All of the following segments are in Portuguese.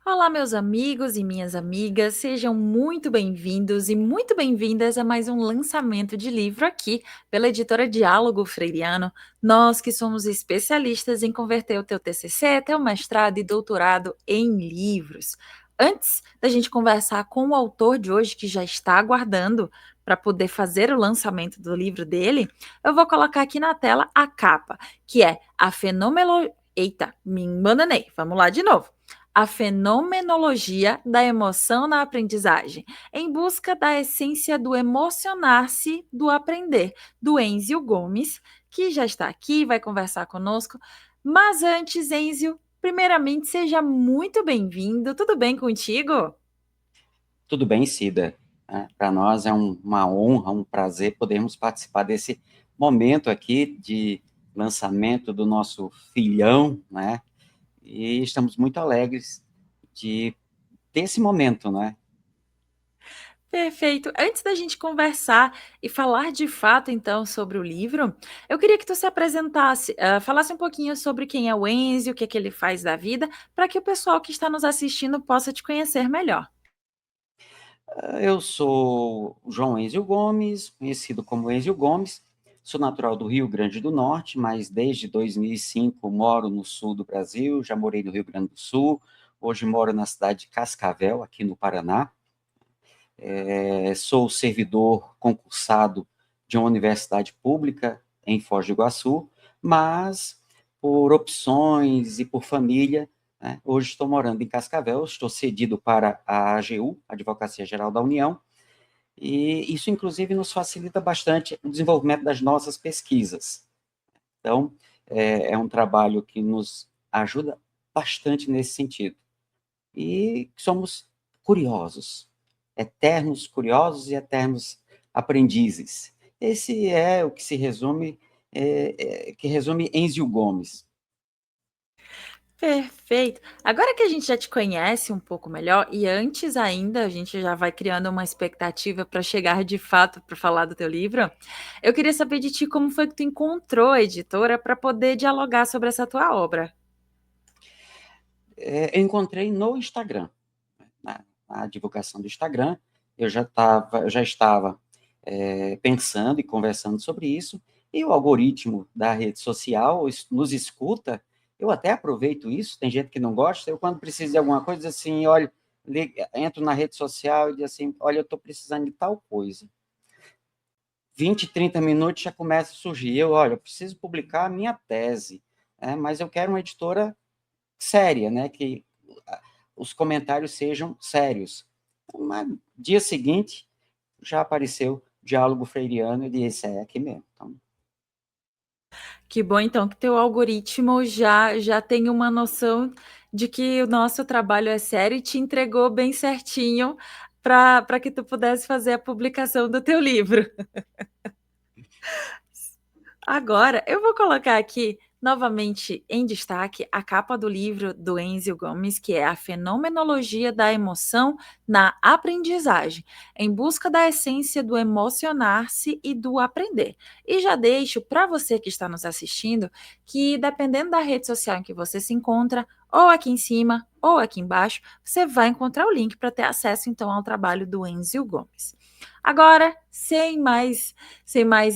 Olá, meus amigos e minhas amigas, sejam muito bem-vindos e muito bem-vindas a mais um lançamento de livro aqui pela editora Diálogo Freiriano. Nós que somos especialistas em converter o teu TCC, teu mestrado e doutorado em livros. Antes da gente conversar com o autor de hoje, que já está aguardando para poder fazer o lançamento do livro dele, eu vou colocar aqui na tela a capa, que é a fenomenologia. Eita, me embananei. Vamos lá de novo. A fenomenologia da emoção na aprendizagem, em busca da essência do emocionar-se do aprender, do Enzio Gomes, que já está aqui, vai conversar conosco. Mas antes, Enzio, primeiramente, seja muito bem-vindo. Tudo bem contigo? Tudo bem, Cida. Para nós é uma honra, um prazer podermos participar desse momento aqui de lançamento do nosso filhão, né? E estamos muito alegres de ter esse momento, né? Perfeito. Antes da gente conversar e falar de fato, então, sobre o livro, eu queria que tu se apresentasse, falasse um pouquinho sobre quem é o Enzio, o que é que ele faz da vida, para que o pessoal que está nos assistindo possa te conhecer melhor. Eu sou o João Enzio Gomes, conhecido como Enzio Gomes, sou natural do Rio Grande do Norte, mas desde 2005 moro no sul do Brasil, já morei no Rio Grande do Sul, hoje moro na cidade de Cascavel, aqui no Paraná. Sou servidor concursado de uma universidade pública em Foz do Iguaçu, mas por opções e por família, né, hoje estou morando em Cascavel, estou cedido para a AGU, Advocacia Geral da União, e isso, inclusive, nos facilita bastante o desenvolvimento das nossas pesquisas. Então, é um trabalho que nos ajuda bastante nesse sentido. E somos curiosos, eternos curiosos e eternos aprendizes. Esse é o que se resume, que resume Enzio Gomes. Perfeito. Agora que a gente já te conhece um pouco melhor, e antes ainda, a gente já vai criando uma expectativa para chegar de fato para falar do teu livro, eu queria saber de ti como foi que tu encontrou a editora para poder dialogar sobre essa tua obra. Eu encontrei no Instagram, na divulgação do Instagram, eu já estava pensando e conversando sobre isso, e o algoritmo da rede social nos escuta. Eu até aproveito isso, tem gente que não gosta, eu quando preciso de alguma coisa, assim, olha, entro na rede social e digo assim, olha, eu estou precisando de tal coisa. 20, 30 minutos já começa a surgir. Olha, eu preciso publicar a minha tese, mas eu quero uma editora séria, né, que os comentários sejam sérios. Mas, dia seguinte, já apareceu Diálogo Freiriano e disse, é aqui mesmo. Então, Que bom, então, que teu algoritmo já tem uma noção de que o nosso trabalho é sério e te entregou bem certinho para que tu pudesse fazer a publicação do teu livro. Agora, eu vou colocar aqui novamente em destaque a capa do livro do Enzio Gomes, que é A Fenomenologia da Emoção na Aprendizagem, em busca da essência do emocionar-se e do aprender. E já deixo para você que está nos assistindo que, dependendo da rede social em que você se encontra, ou aqui em cima ou aqui embaixo, você vai encontrar o link para ter acesso então ao trabalho do Enzio Gomes. Agora, sem mais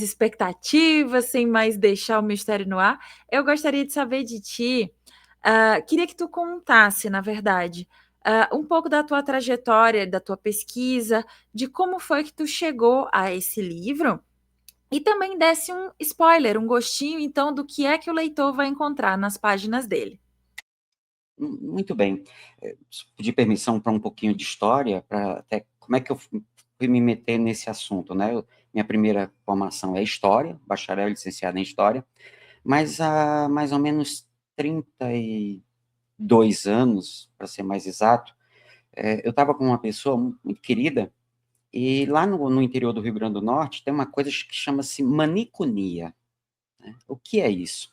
expectativas, sem mais deixar o mistério no ar, eu gostaria de saber de ti, queria que tu contasse, na verdade, um pouco da tua trajetória, da tua pesquisa, de como foi que tu chegou a esse livro, e também desse um spoiler, um gostinho, então, do que é que o leitor vai encontrar nas páginas dele. muito bem. Pedir permissão para um pouquinho de história, para até como é que eu fui me meter nesse assunto, né? Minha primeira formação é História, bacharel e licenciado em História, mas há mais ou menos 32 anos, para ser mais exato, eu estava com uma pessoa muito querida, e lá no interior do Rio Grande do Norte tem uma coisa que chama-se maniconia, né? O que é isso?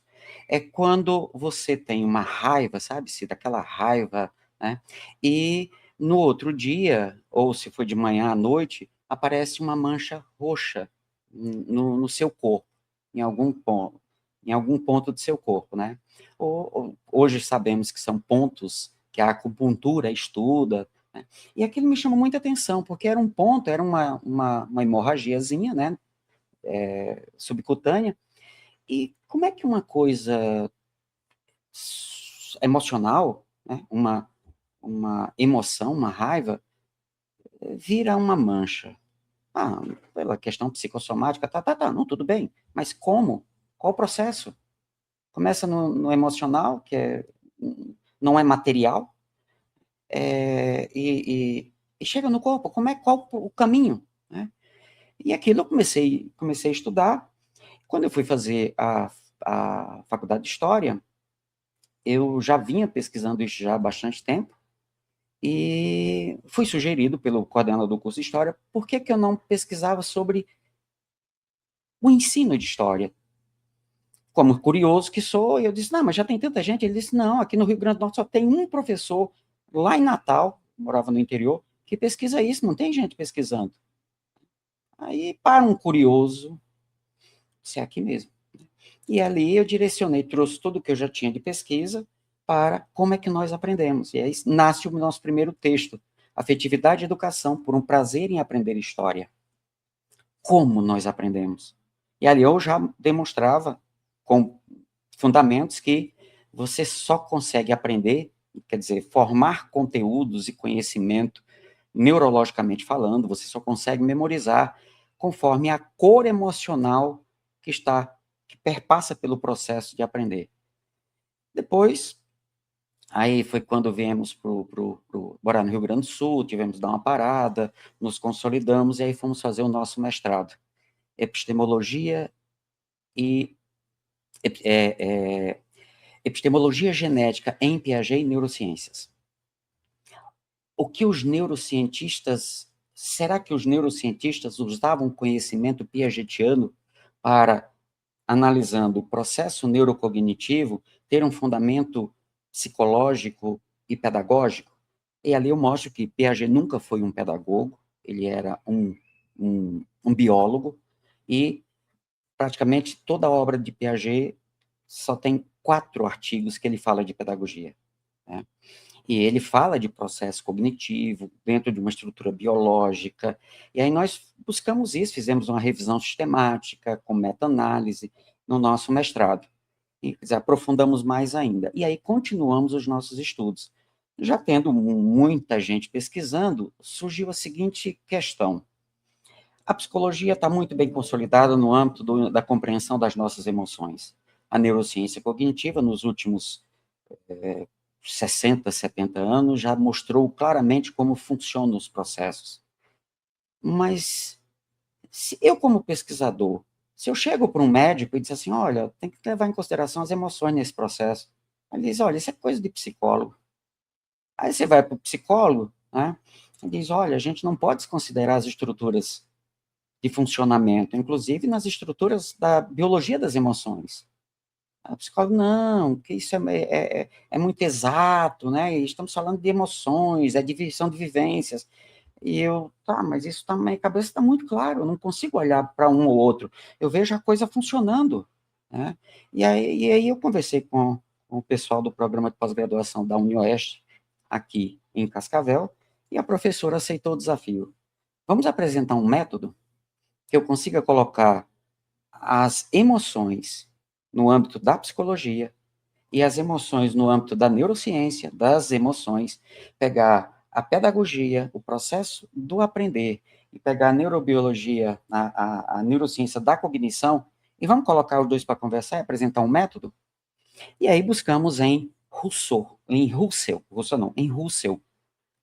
É quando você tem uma raiva, sabe, se daquela raiva, né? E no outro dia, ou se foi de manhã à noite, aparece uma mancha roxa no seu corpo, em algum ponto do seu corpo, né? Hoje sabemos que são pontos que a acupuntura estuda, né? E aquilo me chamou muita atenção, porque era um ponto, era uma hemorragiazinha, né, subcutânea, e como é que uma coisa emocional, né, uma emoção, uma raiva, vira uma mancha? Ah, pela questão psicossomática, não, tudo bem, mas como? Qual o processo? Começa no emocional, não é material, e chega no corpo, qual o caminho, né? E aquilo eu comecei a estudar. Quando eu fui fazer a faculdade de História, eu já vinha pesquisando isso já há bastante tempo, e fui sugerido pelo coordenador do curso de História, por que que eu não pesquisava sobre o ensino de História? Como curioso que sou, eu disse, não, mas já tem tanta gente. Ele disse, não, aqui no Rio Grande do Norte só tem um professor, lá em Natal, morava no interior, que pesquisa isso, não tem gente pesquisando. Aí, para um curioso, se é aqui mesmo. E ali eu direcionei, trouxe tudo que eu já tinha de pesquisa para como é que nós aprendemos. E aí nasce o nosso primeiro texto, Afetividade e Educação por um Prazer em Aprender História. Como nós aprendemos? E ali eu já demonstrava com fundamentos que você só consegue aprender, quer dizer, formar conteúdos e conhecimento neurologicamente falando, você só consegue memorizar conforme a cor emocional que perpassa pelo processo de aprender. Depois, aí foi quando viemos morar no Rio Grande do Sul, tivemos que dar uma parada, nos consolidamos e aí fomos fazer o nosso mestrado. Epistemologia e Epistemologia Genética em Piaget e Neurociências. Será que os neurocientistas usavam conhecimento piagetiano para, analisando o processo neurocognitivo, ter um fundamento psicológico e pedagógico? E ali eu mostro que Piaget nunca foi um pedagogo, ele era um biólogo, e praticamente toda a obra de Piaget só tem 4 artigos que ele fala de pedagogia, né? E ele fala de processo cognitivo dentro de uma estrutura biológica, e aí nós buscamos isso, fizemos uma revisão sistemática, com meta-análise, no nosso mestrado, e quer dizer, aprofundamos mais ainda, e aí continuamos os nossos estudos. Já tendo muita gente pesquisando, surgiu a seguinte questão: a psicologia está muito bem consolidada no âmbito da compreensão das nossas emoções. A neurociência cognitiva, nos últimos 60, 70 anos, já mostrou claramente como funcionam os processos. Mas, se eu, como pesquisador, se eu chego para um médico e diz assim, olha, tem que levar em consideração as emoções nesse processo, ele diz, olha, isso é coisa de psicólogo. Aí você vai para o psicólogo, né, e diz, olha, a gente não pode desconsiderar as estruturas de funcionamento, inclusive nas estruturas da biologia das emoções. A psicóloga, não, que isso é muito exato, né? Estamos falando de emoções, é divisão de vivências. E eu, mas isso tá, na minha cabeça está muito claro, eu não consigo olhar para um ou outro. Eu vejo a coisa funcionando, né? E aí eu conversei com o pessoal do programa de pós-graduação da UniOeste, aqui em Cascavel, e a professora aceitou o desafio. Vamos apresentar um método que eu consiga colocar as emoções no âmbito da psicologia e as emoções no âmbito da neurociência, das emoções, pegar a pedagogia, o processo do aprender, e pegar a neurobiologia, a neurociência da cognição, e vamos colocar os dois para conversar e apresentar um método? E aí buscamos em Russell,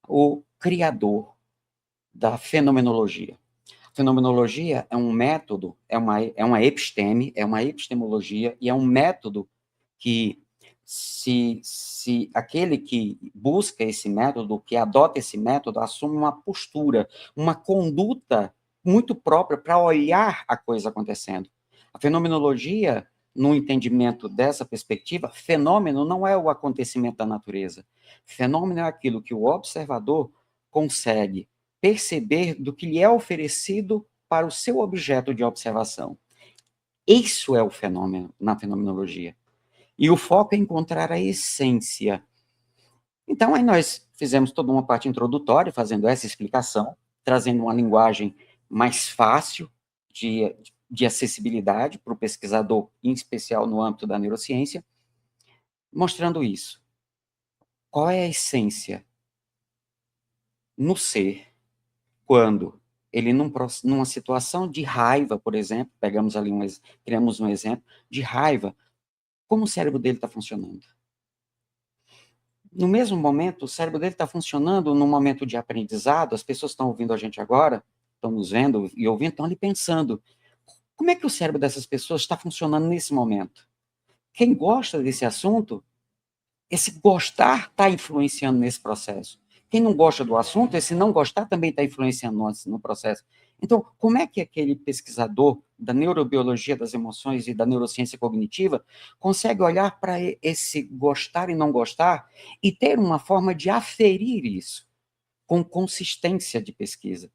o criador da fenomenologia. Fenomenologia é um método, é uma episteme, é uma epistemologia, e é um método que, se aquele que busca esse método, que adota esse método, assume uma postura, uma conduta muito própria para olhar a coisa acontecendo. A fenomenologia, no entendimento dessa perspectiva, fenômeno não é o acontecimento da natureza. Fenômeno é aquilo que o observador consegue perceber do que lhe é oferecido para o seu objeto de observação. Isso é o fenômeno na fenomenologia. E o foco é encontrar a essência. Então, aí nós fizemos toda uma parte introdutória, fazendo essa explicação, trazendo uma linguagem mais fácil de acessibilidade para o pesquisador, em especial no âmbito da neurociência, mostrando isso. Qual é a essência no ser quando ele, numa situação de raiva, por exemplo, pegamos ali criamos um exemplo de raiva, como o cérebro dele está funcionando? No mesmo momento, o cérebro dele está funcionando num momento de aprendizado, as pessoas estão ouvindo a gente agora, estão nos vendo e ouvindo, estão ali pensando, como é que o cérebro dessas pessoas está funcionando nesse momento? Quem gosta desse assunto, esse gostar está influenciando nesse processo. Quem não gosta do assunto, esse não gostar também está influenciando no processo. Então, como é que aquele pesquisador da neurobiologia das emoções e da neurociência cognitiva consegue olhar para esse gostar e não gostar e ter uma forma de aferir isso com consistência de pesquisa?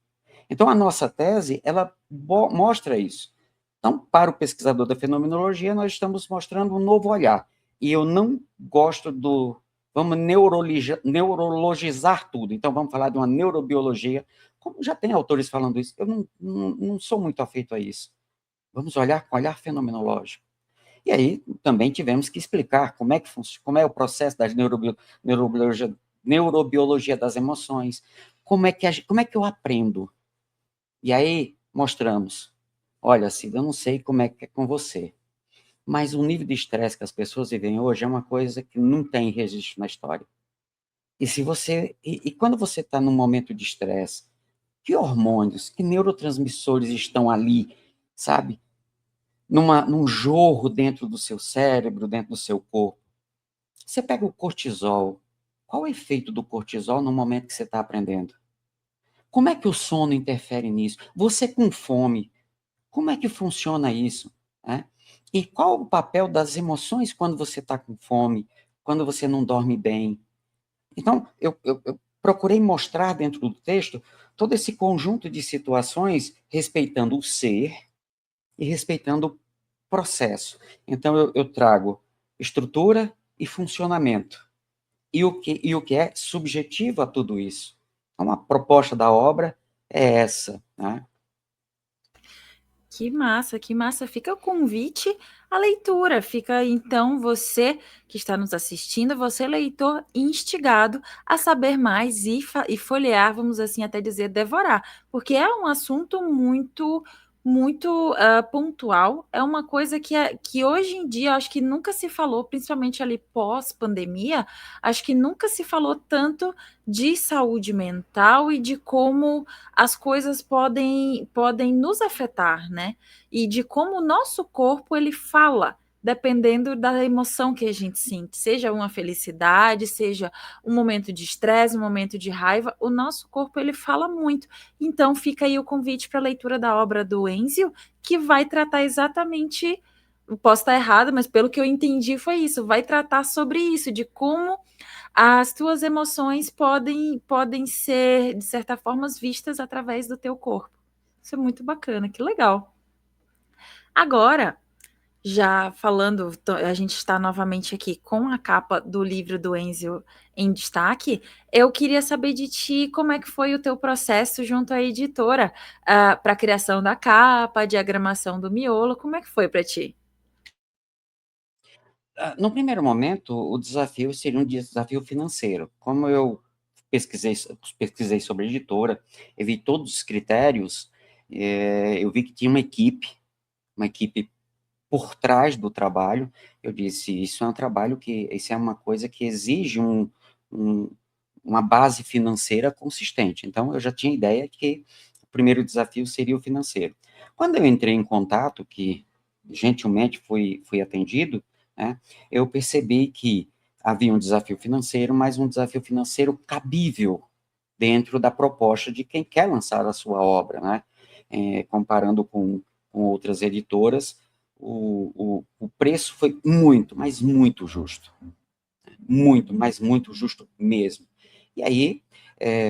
Então, a nossa tese, ela mostra isso. Então, para o pesquisador da fenomenologia, nós estamos mostrando um novo olhar. E eu não gosto vamos neurologizar tudo. Então, vamos falar de uma neurobiologia, como já tem autores falando isso. Eu não sou muito afeito a isso. Vamos olhar com olhar fenomenológico. E aí, também tivemos que explicar como é o processo da neurobiologia das emoções, como é que eu aprendo. E aí, mostramos. Olha, Cida, eu não sei como é que é com você, mas o nível de estresse que as pessoas vivem hoje é uma coisa que não tem registro na história. E quando você está num momento de estresse, que hormônios, que neurotransmissores estão ali, sabe? Num jorro dentro do seu cérebro, dentro do seu corpo. Você pega o cortisol. Qual é o efeito do cortisol no momento que você está aprendendo? Como é que o sono interfere nisso? Você com fome, como é que funciona isso? Né? E qual o papel das emoções quando você está com fome, quando você não dorme bem? Então, eu procurei mostrar dentro do texto todo esse conjunto de situações respeitando o ser e respeitando o processo. Então, eu trago estrutura e funcionamento. E o que é subjetivo a tudo isso. Então, a proposta da obra é essa, né? Que massa, que massa. Fica o convite à leitura. Fica então você que está nos assistindo, você leitor instigado a saber mais e folhear, vamos assim até dizer, devorar, porque é um assunto muito pontual. É uma coisa que hoje em dia acho que nunca se falou, principalmente ali pós-pandemia, acho que nunca se falou tanto de saúde mental e de como as coisas podem nos afetar, né? E de como o nosso corpo ele fala, dependendo da emoção que a gente sente, seja uma felicidade, seja um momento de estresse, um momento de raiva, o nosso corpo ele fala muito. Então fica aí o convite para a leitura da obra do Enzio, que vai tratar exatamente, posso estar errada, mas pelo que eu entendi foi isso, vai tratar sobre isso, de como as tuas emoções podem ser, de certa forma, vistas através do teu corpo. Isso é muito bacana, que legal. Agora, já falando, a gente está novamente aqui com a capa do livro do Enzio em destaque. Eu queria saber de ti como é que foi o teu processo junto à editora, para a criação da capa, a diagramação do miolo, como é que foi para ti? No primeiro momento, o desafio seria um desafio financeiro. Como eu pesquisei sobre a editora, eu vi todos os critérios, eu vi que tinha uma equipe por trás do trabalho. Eu disse, isso é uma coisa que exige um, uma base financeira consistente. Então, eu já tinha ideia que o primeiro desafio seria o financeiro. Quando eu entrei em contato, que gentilmente fui atendido, né, eu percebi que havia um desafio financeiro, mas um desafio financeiro cabível dentro da proposta de quem quer lançar a sua obra, né? Comparando com outras editoras, o preço foi muito, mas muito justo. Muito, mas muito justo mesmo. E aí,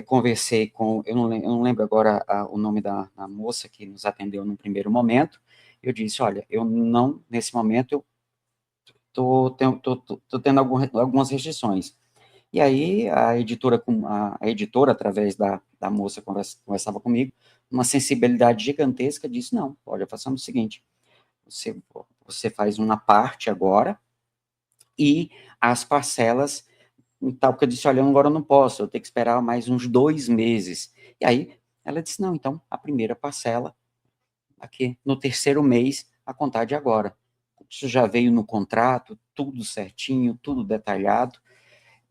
conversei com, eu não lembro agora o nome da moça que nos atendeu no primeiro momento. Eu disse, olha, eu não, nesse momento, eu tô tendo algumas restrições. E aí a editora, através da moça, conversava comigo, uma sensibilidade gigantesca, disse, não, olha, façamos o seguinte, você, você faz uma parte agora, e as parcelas, tal, porque eu disse, olha, agora eu não posso, eu tenho que esperar mais uns 2 meses. E aí ela disse, não, então, a primeira parcela, aqui, no terceiro mês, a contar de agora. Isso já veio no contrato, tudo certinho, tudo detalhado.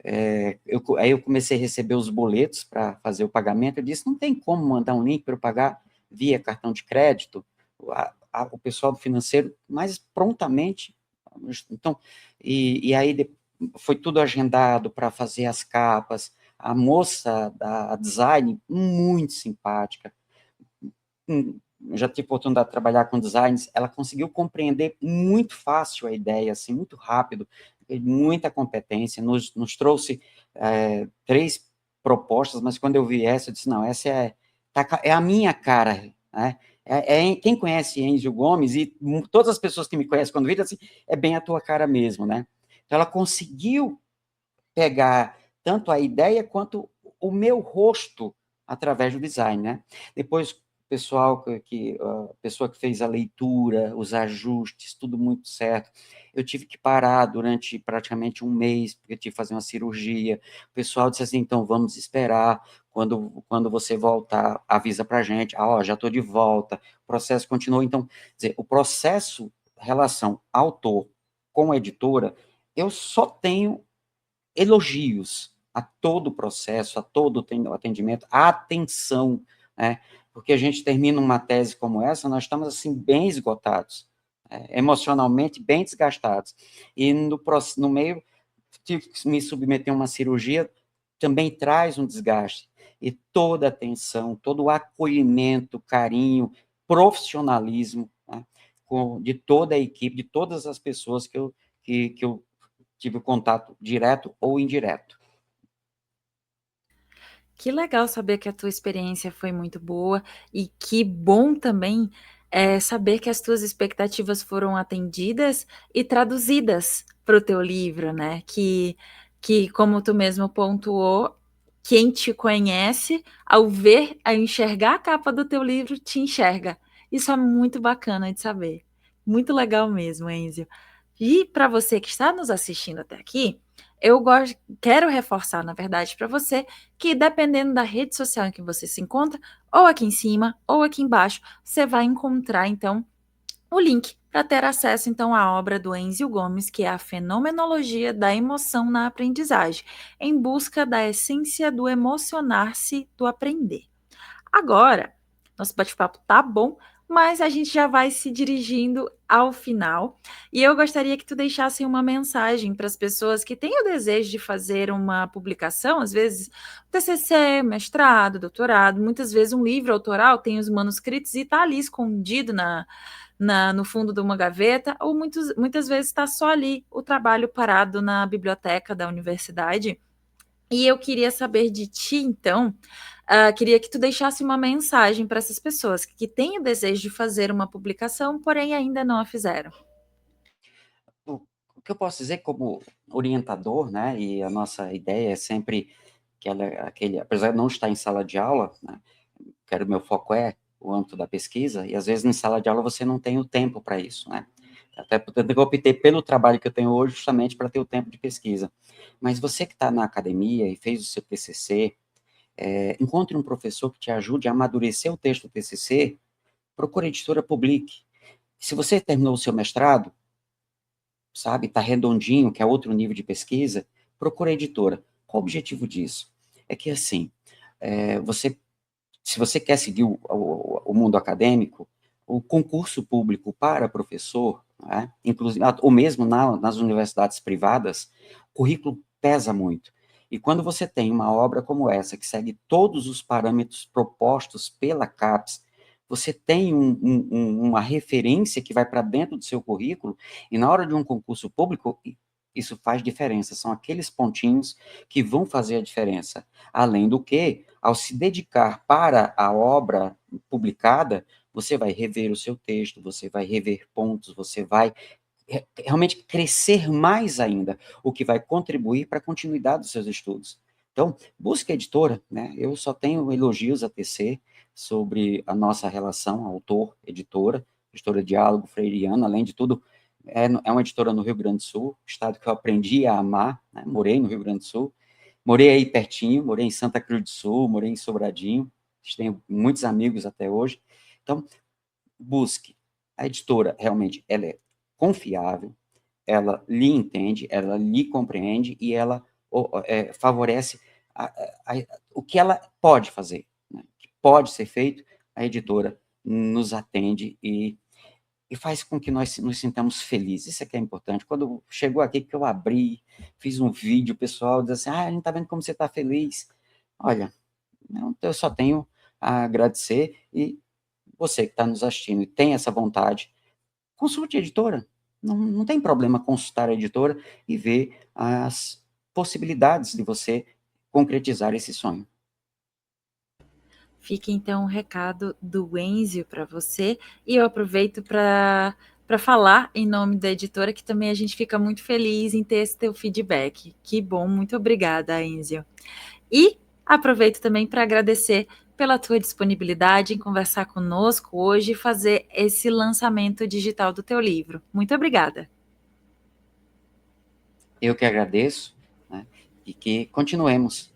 Aí eu comecei a receber os boletos para fazer o pagamento. Eu disse, não tem como mandar um link para eu pagar via cartão de crédito. O pessoal do financeiro, mais prontamente. Então, e aí foi tudo agendado para fazer as capas. A moça da design, muito simpática, já tive a oportunidade de trabalhar com designs, ela conseguiu compreender muito fácil a ideia, assim, muito rápido, muita competência, nos trouxe 3 propostas, mas quando eu vi essa, eu disse, não, essa é a minha cara, né? Quem conhece Enzio Gomes, e todas as pessoas que me conhecem quando viram, assim, é bem a tua cara mesmo, né? Então, ela conseguiu pegar tanto a ideia quanto o meu rosto através do design, né? Depois, pessoal a pessoa que fez a leitura, os ajustes, tudo muito certo. Eu tive que parar durante praticamente um mês, porque eu tive que fazer uma cirurgia. O pessoal disse assim, então vamos esperar, quando você voltar, avisa para a gente, ó, já estou de volta, o processo continua. Então, dizer, o processo, relação autor com a editora, eu só tenho elogios a todo o processo, a todo o atendimento, a atenção, né? Porque a gente termina uma tese como essa, nós estamos assim bem esgotados, emocionalmente bem desgastados. E no meio, tive que me submeter a uma cirurgia, também traz um desgaste. E toda a atenção, todo o acolhimento, carinho, profissionalismo, né, de toda a equipe, de todas as pessoas que eu tive contato direto ou indireto. Que legal saber que a tua experiência foi muito boa e que bom também, saber que as tuas expectativas foram atendidas e traduzidas para o teu livro, né, que como tu mesmo pontuou, quem te conhece, ao enxergar a capa do teu livro, te enxerga. Isso é muito bacana de saber. Muito legal mesmo, Enzio. E para você que está nos assistindo até aqui, quero reforçar, na verdade, para você que dependendo da rede social em que você se encontra, ou aqui em cima, ou aqui embaixo, você vai encontrar então o link para ter acesso então à obra do Enzio Gomes, que é a Fenomenologia da Emoção na Aprendizagem, em busca da essência do emocionar-se do aprender. Agora, nosso bate-papo tá bom, mas a gente já vai se dirigindo ao final. E eu gostaria que tu deixasse uma mensagem para as pessoas que têm o desejo de fazer uma publicação, às vezes TCC, mestrado, doutorado, muitas vezes um livro autoral tem os manuscritos e está ali escondido no fundo de uma gaveta, ou muitas vezes está só ali o trabalho parado na biblioteca da universidade. E eu queria saber de ti, então, queria que tu deixasse uma mensagem para essas pessoas que têm o desejo de fazer uma publicação, porém ainda não a fizeram. O que eu posso dizer como orientador, né, e a nossa ideia é sempre apesar de não estar em sala de aula, né, o meu foco é o âmbito da pesquisa, e às vezes em sala de aula você não tem o tempo para isso, né? Até portanto eu optei pelo trabalho que eu tenho hoje justamente para ter o tempo de pesquisa. Mas você que está na academia e fez o seu TCC, encontre um professor que te ajude a amadurecer o texto do TCC, procure a editora, publique. Se você terminou o seu mestrado, sabe, está redondinho, que é outro nível de pesquisa, procure a editora. Qual o objetivo disso? É que, assim, se você quer seguir o mundo acadêmico, o concurso público para professor, né, inclusive, ou mesmo nas universidades privadas, o currículo pesa muito. E quando você tem uma obra como essa, que segue todos os parâmetros propostos pela CAPES, você tem uma referência que vai para dentro do seu currículo, e na hora de um concurso público, isso faz diferença. São aqueles pontinhos que vão fazer a diferença. Além do que, ao se dedicar para a obra publicada, você vai rever o seu texto, você vai rever pontos, você vai realmente crescer mais ainda, o que vai contribuir para a continuidade dos seus estudos. Então, busque a editora, né? Eu só tenho elogios a tecer sobre a nossa relação autor-editora, editora Diálogo Freiriano, além de tudo, é uma editora no Rio Grande do Sul, estado que eu aprendi a amar, né? Morei no Rio Grande do Sul, morei aí pertinho, morei em Santa Cruz do Sul, morei em Sobradinho, tenho muitos amigos até hoje. Então, busque. A editora, realmente, ela é confiável, ela lhe entende, ela lhe compreende e ela favorece o que ela pode fazer, né? O que pode ser feito, a editora nos atende e faz com que nós nos sintamos felizes. Isso é que é importante. Quando chegou aqui que eu abri, fiz um vídeo, o pessoal diz assim, a gente está vendo como você está feliz. Olha, eu só tenho a agradecer e você que está nos assistindo e tem essa vontade, consulte a editora. Não tem problema consultar a editora e ver as possibilidades de você concretizar esse sonho. Fica então um recado do Enzio para você, e eu aproveito para falar em nome da editora, que também a gente fica muito feliz em ter esse teu feedback. Que bom, muito obrigada, Enzio. E aproveito também para agradecer pela tua disponibilidade em conversar conosco hoje e fazer esse lançamento digital do teu livro. Muito obrigada. Eu que agradeço, né, e que continuemos.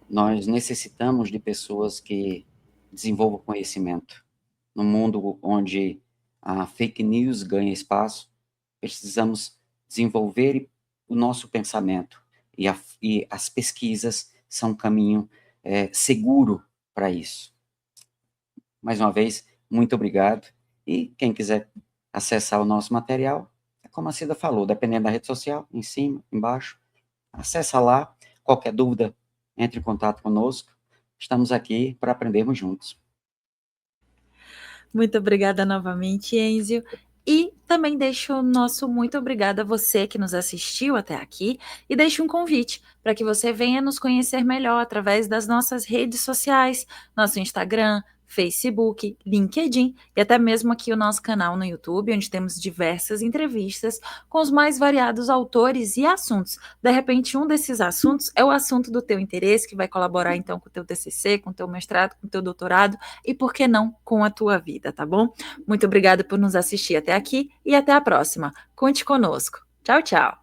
Nós necessitamos de pessoas que desenvolvam conhecimento. No mundo onde a fake news ganha espaço, precisamos desenvolver o nosso pensamento. E as pesquisas são um caminho seguro para isso. Mais uma vez, muito obrigado. E quem quiser acessar o nosso material, como a Cida falou, dependendo da rede social, em cima, embaixo, acessa lá. Qualquer dúvida, entre em contato conosco. Estamos aqui para aprendermos juntos. Muito obrigada novamente, Enzio. E também deixo o nosso muito obrigada a você que nos assistiu até aqui e deixo um convite para que você venha nos conhecer melhor através das nossas redes sociais, nosso Instagram, Facebook, LinkedIn e até mesmo aqui o nosso canal no YouTube, onde temos diversas entrevistas com os mais variados autores e assuntos. De repente, um desses assuntos é o assunto do teu interesse, que vai colaborar então com o teu TCC, com o teu mestrado, com o teu doutorado e, por que não, com a tua vida, tá bom? Muito obrigada por nos assistir até aqui e até a próxima. Conte conosco. Tchau, tchau.